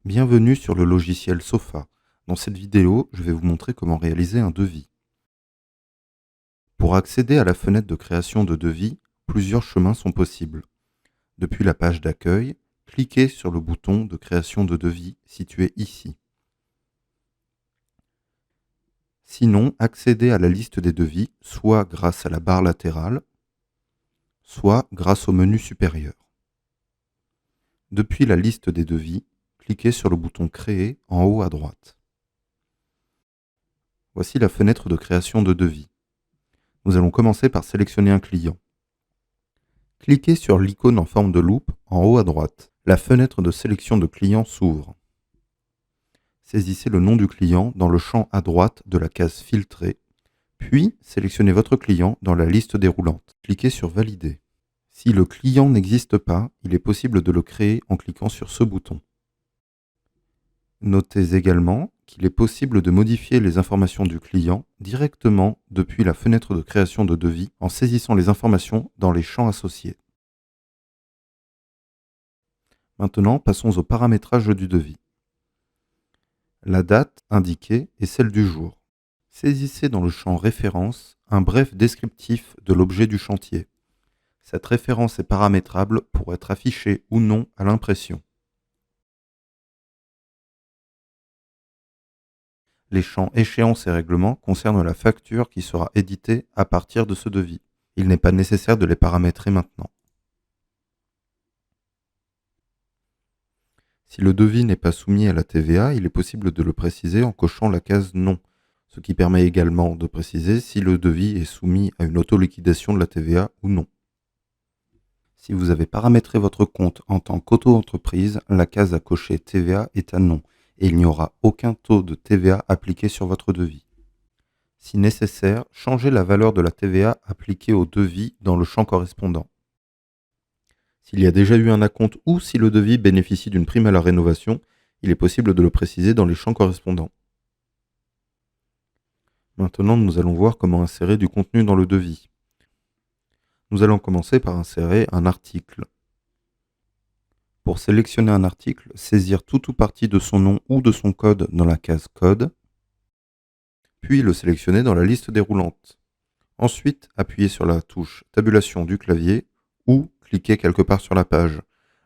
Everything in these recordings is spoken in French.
Bienvenue sur le logiciel Sofa. Dans cette vidéo, je vais vous montrer comment réaliser un devis. Pour accéder à la fenêtre de création de devis, plusieurs chemins sont possibles. Depuis la page d'accueil, cliquez sur le bouton de création de devis situé ici. Sinon, accédez à la liste des devis soit grâce à la barre latérale, soit grâce au menu supérieur. Depuis la liste des devis, cliquez sur le bouton Créer en haut à droite. Voici la fenêtre de création de devis. Nous allons commencer par sélectionner un client. Cliquez sur l'icône en forme de loupe en haut à droite. La fenêtre de sélection de client s'ouvre. Saisissez le nom du client dans le champ à droite de la case Filtrer, puis sélectionnez votre client dans la liste déroulante. Cliquez sur Valider. Si le client n'existe pas, il est possible de le créer en cliquant sur ce bouton. Notez également qu'il est possible de modifier les informations du client directement depuis la fenêtre de création de devis en saisissant les informations dans les champs associés. Maintenant, passons au paramétrage du devis. La date indiquée est celle du jour. Saisissez dans le champ Référence un bref descriptif de l'objet du chantier. Cette référence est paramétrable pour être affichée ou non à l'impression. Les champs Échéance et Règlement concernent la facture qui sera éditée à partir de ce devis. Il n'est pas nécessaire de les paramétrer maintenant. Si le devis n'est pas soumis à la TVA, il est possible de le préciser en cochant la case Non, ce qui permet également de préciser si le devis est soumis à une auto-liquidation de la TVA ou non. Si vous avez paramétré votre compte en tant qu'auto-entreprise, la case à cocher TVA est à non et il n'y aura aucun taux de TVA appliqué sur votre devis. Si nécessaire, changez la valeur de la TVA appliquée au devis dans le champ correspondant. S'il y a déjà eu un acompte ou si le devis bénéficie d'une prime à la rénovation, il est possible de le préciser dans les champs correspondants. Maintenant, nous allons voir comment insérer du contenu dans le devis. Nous allons commencer par insérer un article. Pour sélectionner un article, saisir tout ou partie de son nom ou de son code dans la case Code, puis le sélectionner dans la liste déroulante. Ensuite, appuyez sur la touche Tabulation du clavier ou cliquez quelque part sur la page.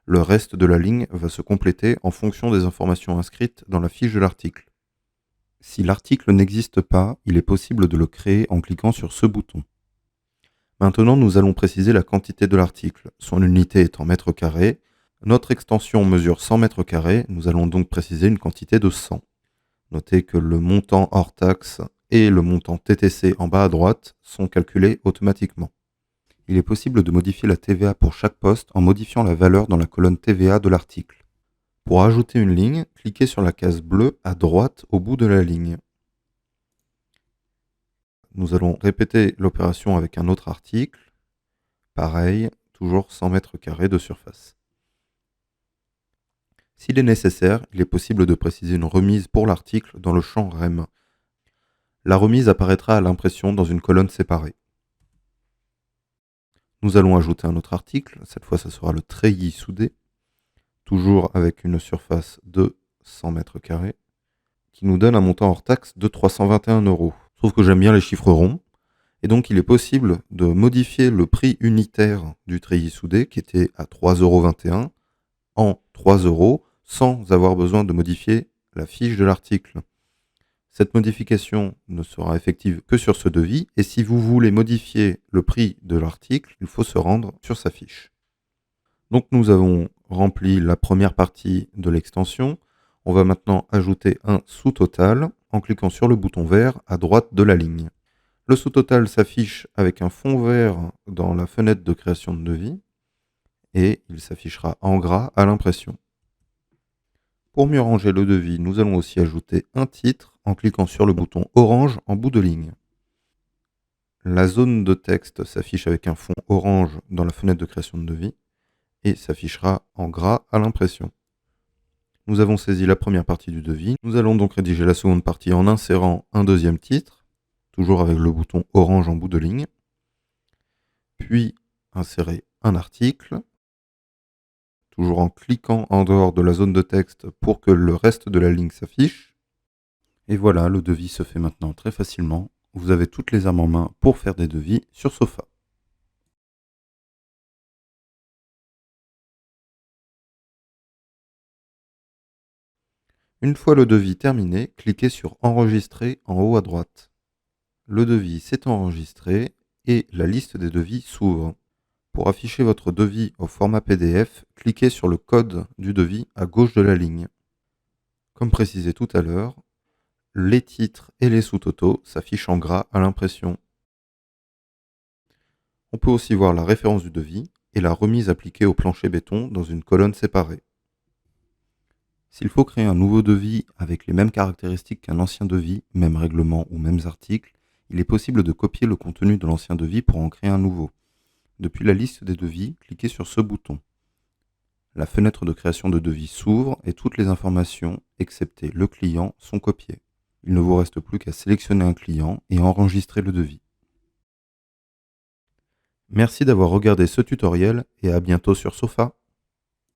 Le reste de la ligne va se compléter en fonction des informations inscrites dans la fiche de l'article. Si l'article n'existe pas, il est possible de le créer en cliquant sur ce bouton. Maintenant, nous allons préciser la quantité de l'article. Son unité est en mètres carrés. Notre extension mesure 100 mètres carrés. Nous allons donc préciser une quantité de 100. Notez que le montant hors taxe et le montant TTC en bas à droite sont calculés automatiquement. Il est possible de modifier la TVA pour chaque poste en modifiant la valeur dans la colonne TVA de l'article. Pour ajouter une ligne, cliquez sur la case bleue à droite au bout de la ligne. Nous allons répéter l'opération avec un autre article. Pareil, toujours 100 mètres carrés de surface. S'il est nécessaire, il est possible de préciser une remise pour l'article dans le champ REM. La remise apparaîtra à l'impression dans une colonne séparée. Nous allons ajouter un autre article, cette fois ce sera le treillis soudé, toujours avec une surface de 100 mètres carrés, qui nous donne un montant hors taxe de 321 €. Je trouve que j'aime bien les chiffres ronds, et donc il est possible de modifier le prix unitaire du treillis soudé, qui était à 3,21 € en 3 € sans avoir besoin de modifier la fiche de l'article. Cette modification ne sera effective que sur ce devis et si vous voulez modifier le prix de l'article, il faut se rendre sur sa fiche. Donc nous avons rempli la première partie de l'extension. On va maintenant ajouter un sous-total en cliquant sur le bouton vert à droite de la ligne. Le sous-total s'affiche avec un fond vert dans la fenêtre de création de devis et il s'affichera en gras à l'impression. Pour mieux ranger le devis, nous allons aussi ajouter un titre en cliquant sur le bouton orange en bout de ligne. La zone de texte s'affiche avec un fond orange dans la fenêtre de création de devis et s'affichera en gras à l'impression. Nous avons saisi la première partie du devis. Nous allons donc rédiger la seconde partie en insérant un deuxième titre, toujours avec le bouton orange en bout de ligne, puis insérer un article, toujours en cliquant en dehors de la zone de texte pour que le reste de la ligne s'affiche. Et voilà, le devis se fait maintenant très facilement. Vous avez toutes les armes en main pour faire des devis sur Sofa. Une fois le devis terminé, cliquez sur Enregistrer en haut à droite. Le devis s'est enregistré et la liste des devis s'ouvre. Pour afficher votre devis au format PDF, cliquez sur le code du devis à gauche de la ligne. Comme précisé tout à l'heure, les titres et les sous-totaux s'affichent en gras à l'impression. On peut aussi voir la référence du devis et la remise appliquée au plancher béton dans une colonne séparée. S'il faut créer un nouveau devis avec les mêmes caractéristiques qu'un ancien devis, même règlement ou mêmes articles, il est possible de copier le contenu de l'ancien devis pour en créer un nouveau. Depuis la liste des devis, cliquez sur ce bouton. La fenêtre de création de devis s'ouvre et toutes les informations, excepté le client, sont copiées. Il ne vous reste plus qu'à sélectionner un client et enregistrer le devis. Merci d'avoir regardé ce tutoriel et à bientôt sur Sofa.